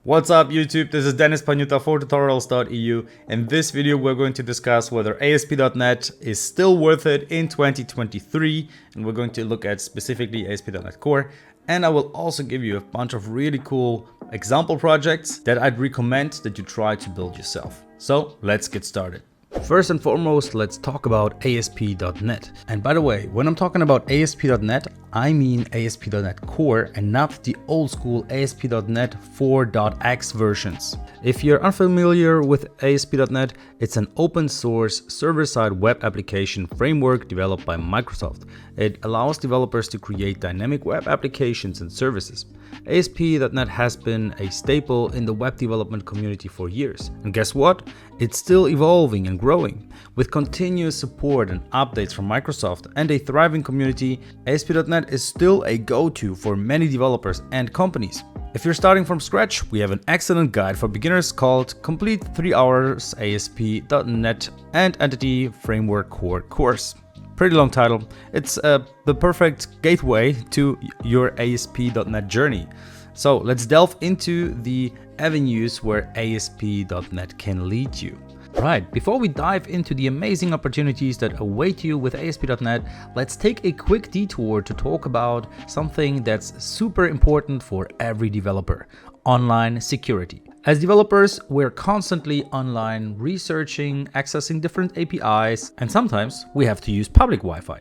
What's up YouTube, this is Dennis Panuta for tutorials.eu. In this video we're going to discuss whether ASP.NET is still worth it in 2023, and we're going to look at specifically ASP.NET Core, and I will also give you a bunch of really cool example projects that I'd recommend that you try to build yourself. So let's get started. First and foremost, let's talk about ASP.NET. And by the way, when I'm talking about ASP.NET, I mean ASP.NET Core and not the old school ASP.NET 4.x versions. If you're unfamiliar with ASP.NET, it's an open source server-side web application framework developed by Microsoft. It allows developers to create dynamic web applications and services. ASP.NET has been a staple in the web development community for years. And guess what? It's still evolving and growing. With continuous support and updates from Microsoft and a thriving community, ASP.NET is still a go-to for many developers and companies. If you're starting from scratch, we have an excellent guide for beginners called Complete 3 Hours ASP.NET and Entity Framework Core course. Pretty long title. It's the perfect gateway to your ASP.NET journey. So let's delve into the avenues where ASP.NET can lead you. Right, before we dive into the amazing opportunities that await you with ASP.NET, let's take a quick detour to talk about something that's super important for every developer: online security. As developers, we're constantly online researching, accessing different APIs, and sometimes we have to use public Wi-Fi.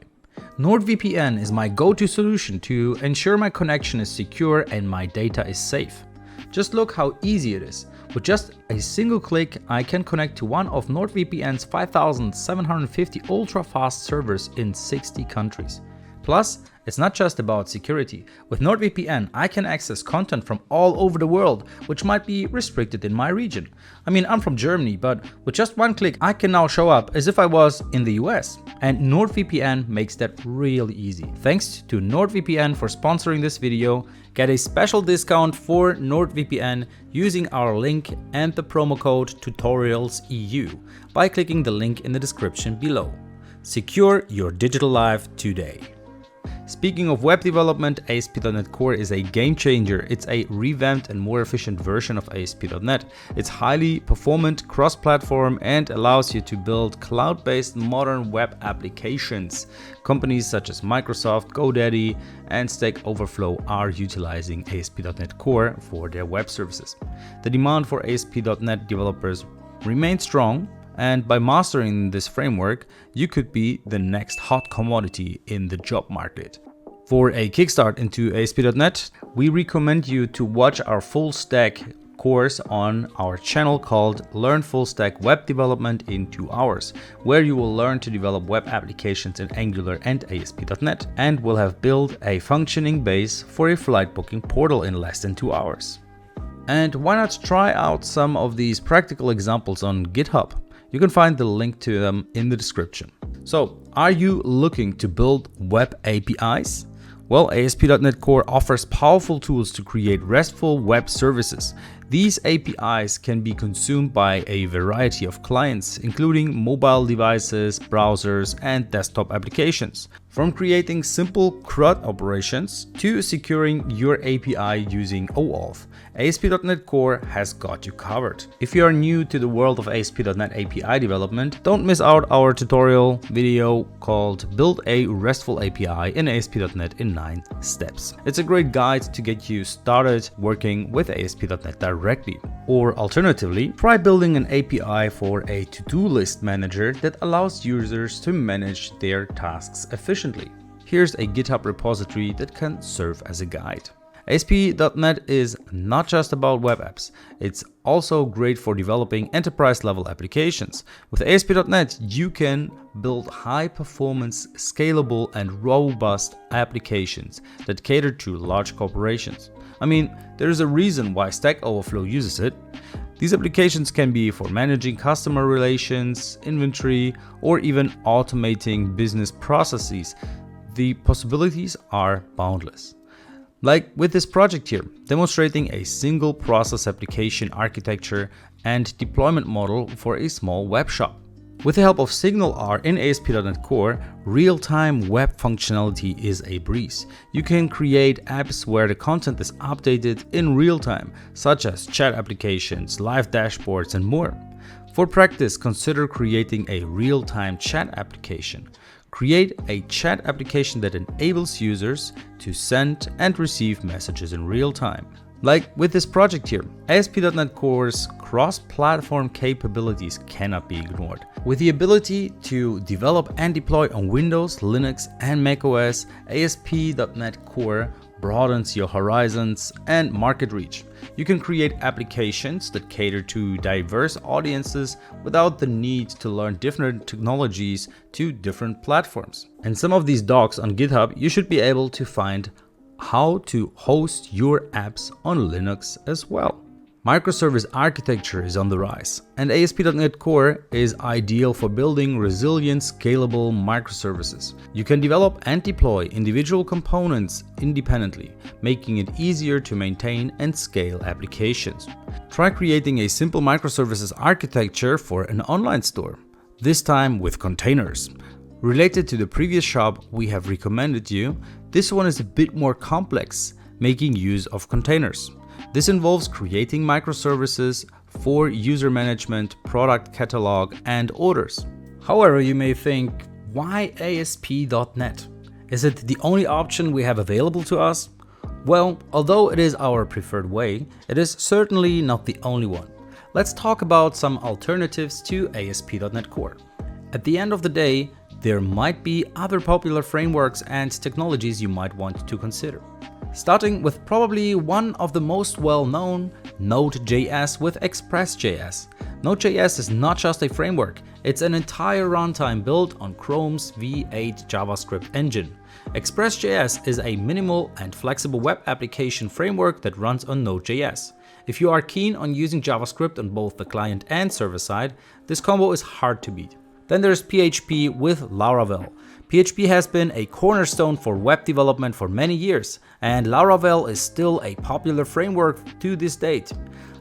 NordVPN is my go-to solution to ensure my connection is secure and my data is safe. Just look how easy it is. With just a single click, I can connect to one of NordVPN's 5,750 ultra-fast servers in 60 countries. Plus, it's not just about security. With NordVPN, I can access content from all over the world, which might be restricted in my region. I mean, I'm from Germany, but with just one click, I can now show up as if I was in the US. And NordVPN makes that really easy. Thanks to NordVPN for sponsoring this video. Get a special discount for NordVPN using our link and the promo code TutorialsEU by clicking the link in the description below. Secure your digital life today. Speaking of web development, ASP.NET Core is a game changer. It's a revamped and more efficient version of ASP.NET. It's highly performant, cross-platform, and allows you to build cloud-based modern web applications. Companies such as Microsoft, GoDaddy, and Stack Overflow are utilizing ASP.NET Core for their web services. The demand for ASP.NET developers remains strong, and by mastering this framework, you could be the next hot commodity in the job market. For a kickstart into ASP.NET, we recommend you to watch our full stack course on our channel called Learn Full Stack Web Development in 2 Hours, where you will learn to develop web applications in Angular and ASP.NET, and will have built a functioning base for a flight booking portal in less than 2 hours. And why not try out some of these practical examples on GitHub? You can find the link to them in the description. So, are you looking to build web APIs? Well, ASP.NET Core offers powerful tools to create RESTful web services. These APIs can be consumed by a variety of clients, including mobile devices, browsers, and desktop applications. From creating simple CRUD operations to securing your API using OAuth, ASP.NET Core has got you covered. If you are new to the world of ASP.NET API development, don't miss out our tutorial video called Build a RESTful API in ASP.NET in 9 steps. It's a great guide to get you started working with ASP.NET directly. Or alternatively, try building an API for a to-do list manager that allows users to manage their tasks efficiently. Here's a GitHub repository that can serve as a guide. ASP.NET is not just about web apps, it's also great for developing enterprise-level applications. With ASP.NET, you can build high-performance, scalable, and robust applications that cater to large corporations. I mean, there is a reason why Stack Overflow uses it. These applications can be for managing customer relations, inventory, or even automating business processes. The possibilities are boundless. Like with this project here, demonstrating a single process application architecture and deployment model for a small web shop. With the help of SignalR in ASP.NET Core, real-time web functionality is a breeze. You can create apps where the content is updated in real time, such as chat applications, live dashboards, and more. For practice, consider creating a real-time chat application. Create a chat application that enables users to send and receive messages in real time. Like with this project here, ASP.NET Core's cross-platform capabilities cannot be ignored. With the ability to develop and deploy on Windows, Linux, and macOS, ASP.NET Core broadens your horizons and market reach. You can create applications that cater to diverse audiences without the need to learn different technologies to different platforms. And some of these docs on GitHub, you should be able to find how to host your apps on Linux as well. Microservice architecture is on the rise, and ASP.NET Core is ideal for building resilient, scalable microservices. You can develop and deploy individual components independently, making it easier to maintain and scale applications. Try creating a simple microservices architecture for an online store, this time with containers. Related to the previous shop we have recommended you, this one is a bit more complex, making use of containers. This involves creating microservices for user management, product catalog, and orders. However, you may think, why ASP.NET? Is it the only option we have available to us? Well, although it is our preferred way, it is certainly not the only one. Let's talk about some alternatives to ASP.NET Core. At the end of the day, there might be other popular frameworks and technologies you might want to consider. Starting with probably one of the most well-known, Node.js with Express.js. Node.js is not just a framework, it's an entire runtime built on Chrome's V8 JavaScript engine. Express.js is a minimal and flexible web application framework that runs on Node.js. If you are keen on using JavaScript on both the client and server side, this combo is hard to beat. Then there's PHP with Laravel. PHP has been a cornerstone for web development for many years, and Laravel is still a popular framework to this date.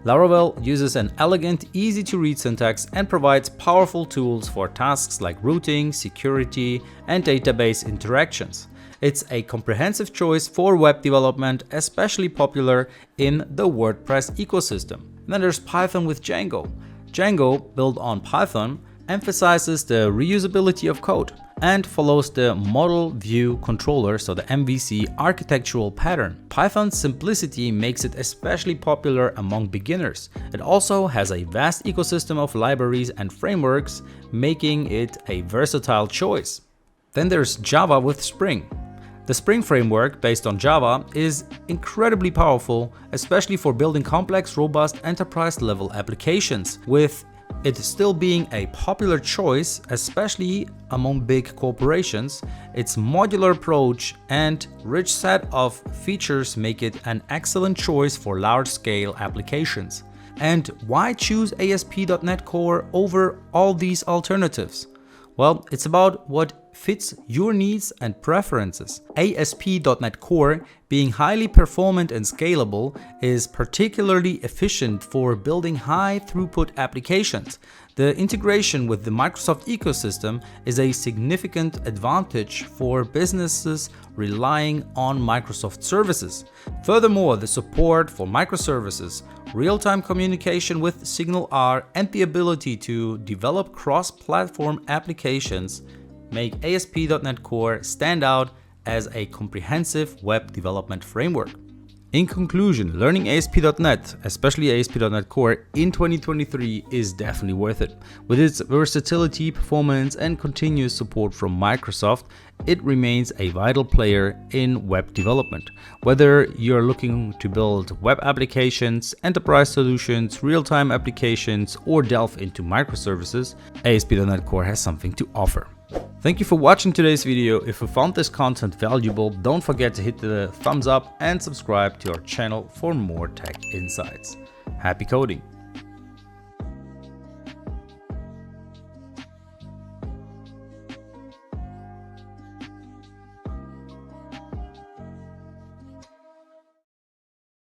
Laravel uses an elegant, easy-to-read syntax and provides powerful tools for tasks like routing, security, and database interactions. It's a comprehensive choice for web development, especially popular in the WordPress ecosystem. And then there's Python with Django. Django, built on Python, emphasizes the reusability of code and follows the model view controller, so the MVC architectural pattern. Python's simplicity makes it especially popular among beginners. It also has a vast ecosystem of libraries and frameworks, making it a versatile choice. Then there's Java with Spring. The Spring framework, based on Java, is incredibly powerful, especially for building complex, robust enterprise-level applications, with it still being a popular choice, especially among big corporations. Its modular approach and rich set of features make it an excellent choice for large-scale applications. And why choose ASP.NET Core over all these alternatives? Well, it's about what fits your needs and preferences. ASP.NET Core, being highly performant and scalable, is particularly efficient for building high-throughput applications. The integration with the Microsoft ecosystem is a significant advantage for businesses relying on Microsoft services. Furthermore, the support for microservices, real-time communication with SignalR, and the ability to develop cross-platform applications make ASP.NET Core stand out as a comprehensive web development framework. In conclusion, learning ASP.NET, especially ASP.NET Core in 2023 is definitely worth it. With its versatility, performance, and continuous support from Microsoft, it remains a vital player in web development. Whether you're looking to build web applications, enterprise solutions, real-time applications, or delve into microservices, ASP.NET Core has something to offer. Thank you for watching today's video. If you found this content valuable, don't forget to hit the thumbs up and subscribe to our channel for more tech insights. Happy coding!